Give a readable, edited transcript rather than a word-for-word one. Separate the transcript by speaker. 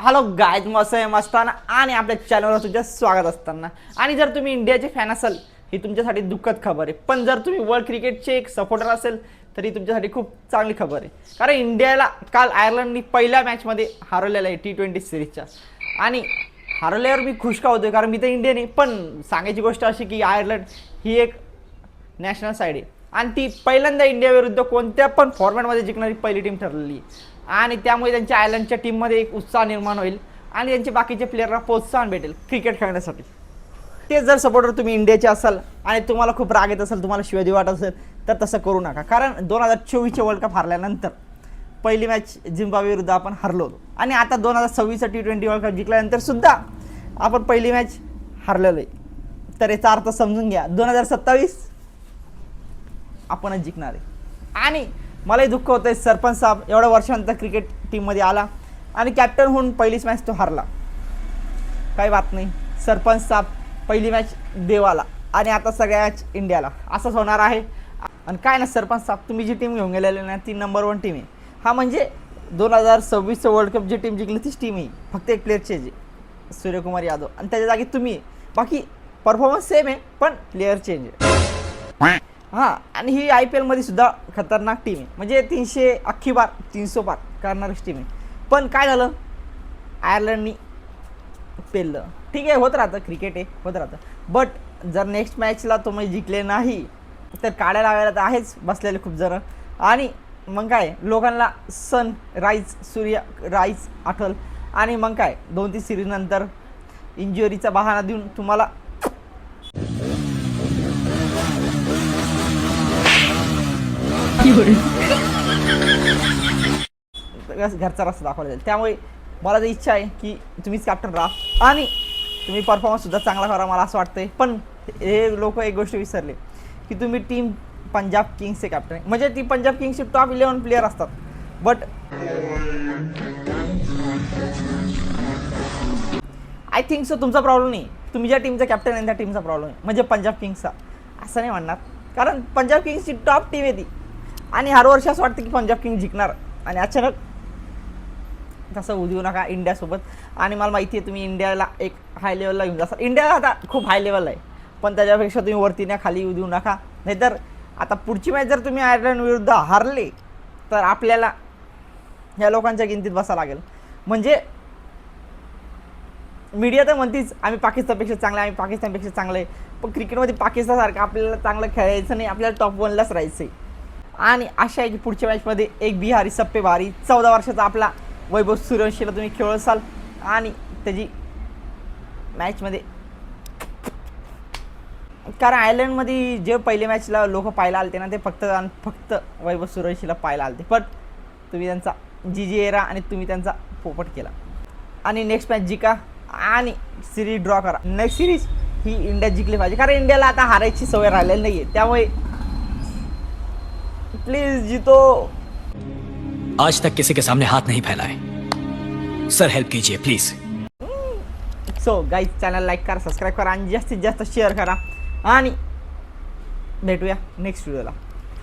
Speaker 1: Hello guys मस्त आहे मस्ताना आणि आपल्या चॅनलवर तुमचं स्वागत असताना. आणि जर तुम्ही इंडियाचे फॅन असाल ही तुमच्यासाठी दुःखद खबर आहे, पण जर तुम्ही वर्ल्ड क्रिकेटचे एक सपोर्टर असेल तरी तुमच्यासाठी खूप चांगली खबर आहे. कारण इंडियाला काल आयर्लंडनी पहिल्या मॅचमध्ये हरवलेलं आहे T20 सिरीजच्या. आणि हरवल्यावर मी खुश का होतोय, कारण मी तर इंडियन आहे. पण सांगायची गोष्ट अशी की आयर्लंड ही एक नॅशनल साईड आहे आणि ती पहिल्यांदा इंडिया विरुद्ध कोणत्या पण फॉर्मॅटमध्ये जिंकणारी पहिली टीम ठरलेली आहे. आणि त्यामुळे त्यांच्या आयर्लंडच्या टीममध्ये एक उत्साह निर्माण होईल आणि त्यांचे बाकीचे प्लेयरला प्रोत्साहन भेटेल क्रिकेट खेळण्यासाठी. ते जर सपोर्टर तुम्ही इंडियाचे असाल आणि तुम्हाला खूप राग येत असेल, तुम्हाला शिवाजी वाटत असेल, तर तसं करू नका. कारण 2024चे वर्ल्ड कप हारल्यानंतर पहिली मॅच झिम्बाब्वे विरुद्ध आपण हरलो होतो आणि आता 2026चा T20 वर्ल्ड कप जिंकल्यानंतर सुद्धा आपण पहिली मॅच हरलेलो आहे. तर याचा अर्थ समजून घ्या, 2027 आपणच जिंकणार आहे. आणि मलाही दुःख होतं आहे, सरपंच साहेब एवढ्या वर्षानंतर क्रिकेट टीममध्ये आला आणि कॅप्टन होऊन पहिलीच मॅच तो हरला. काही बात नाही, सरपंच साहेब पहिली मॅच देवाला आणि आता सगळ्या मॅच इंडियाला, असंच होणार आहे. आणि काय ना सरपंच साहेब, तुम्ही जी टीम घेऊन गेलेली ना ती नंबर 1 टीम आहे. हा म्हणजे 2026चं वर्ल्ड कप जी टीम जिंकली तीच टीम आहे, फक्त एक प्लेयर चेंज आहे, सूर्यकुमार यादव, आणि त्याच्या जागी तुम्ही. बाकी परफॉर्मन्स सेम आहे पण प्लेयर चेंज आहे. हां, आणि ही IPL मध्ये सुद्धा खतरनाक टीम आहे, म्हणजे 300 अख्खी बार 300 पार करणारीच टीम आहे. पण काय झालं, आयर्लंडनी पेललं. ठीक आहे, होत राहतं, क्रिकेट आहे, होत राहतं. बट जर नेक्स्ट मॅचला तुम्ही जिंकले नाही तर काढायला लागायला तर आहेच बसलेले खूप जण. आणि मग काय, लोकांना सूर्य राईज आठवल. आणि मग काय 2-3 सिरीज नंतर इंजुरीचा बहाणा देऊन तुम्हाला घरचा रस्ता दाखवला जाईल. त्यामुळे मला तर इच्छा आहे की तुम्हीच कॅप्टन राहा आणि तुम्ही परफॉर्मन्स सुद्धा चांगला करा, मला असं वाटतंय. पण हे लोक एक गोष्ट विसरले की तुम्ही टीम पंजाब किंग्सचे कॅप्टन आहे. म्हणजे ती पंजाब किंग्सचे टॉप 11 प्लेयर असतात. बट आय थिंक सो तुमचा प्रॉब्लेम नाही, तुम्ही ज्या टीमचा कॅप्टन आहे त्या टीमचा प्रॉब्लेम आहे, म्हणजे पंजाब किंग्सचा. असं नाही म्हणणार, कारण पंजाब किंग्सची टॉप टीम आहे ती. आणि हर वर्षी असं वाटतं की पंजाब किंग्स जिंकणार आणि अचानक तसं होऊ देऊ नका इंडियासोबत. आणि मला माहिती आहे तुम्ही इंडियाला एक हाय लेवलला घेऊन जासाल. इंडिया आता खूप हाय लेवल आहे, पण त्याच्यापेक्षा तुम्ही वरती नाही खाली येऊ देऊ नका. नाहीतर आता पुढची मॅच जर तुम्ही आयर्लंड विरुद्ध हारले तर आपल्याला या लोकांच्या गिनतीत बसावं लागेल. म्हणजे मीडिया तर म्हणतीच आम्ही पाकिस्तानपेक्षा चांगले, आम्ही पाकिस्तानपेक्षा चांगलं आहे. पण क्रिकेटमध्ये पाकिस्तानसारखं आपल्याला चांगलं खेळायचं नाही, आपल्याला टॉप 1लाच राहायचं आहे. आणि अशा आहे की पुढच्या मॅचमध्ये एक बिहारी सप्पे भारी 14 वर्षाचा आपला वैभव सूर्यवंशीला तुम्ही खेळसाल आणि त्याची मॅचमध्ये. कारण आयर्लंडमध्ये जे पहिल्या मॅचला लोक पाहायला आलते ना, ते फक्त वैभव सूर्यवंशीला पाहायला आलते. पण तुम्ही त्यांचा एरा आणि तुम्ही त्यांचा पोपट केला. आणि नेक्स्ट मॅच जिंका आणि सिरीज ड्रॉ करा. नेक्स्ट सिरीज ही इंडिया जिंकली पाहिजे, कारण इंडियाला आता हारायची सवय राहिलेली नाही आहे. त्यामुळे प्लीज जीतो.
Speaker 2: आज तक किसी के सामने हाथ नहीं फैला है सर, हेल्प कीजिए please.
Speaker 1: So guys, channel like करा, सबस्क्राईब करा आणि जास्तीत जास्त शेअर करा. आणि भेटूया नेक्स्ट व्हिडिओला.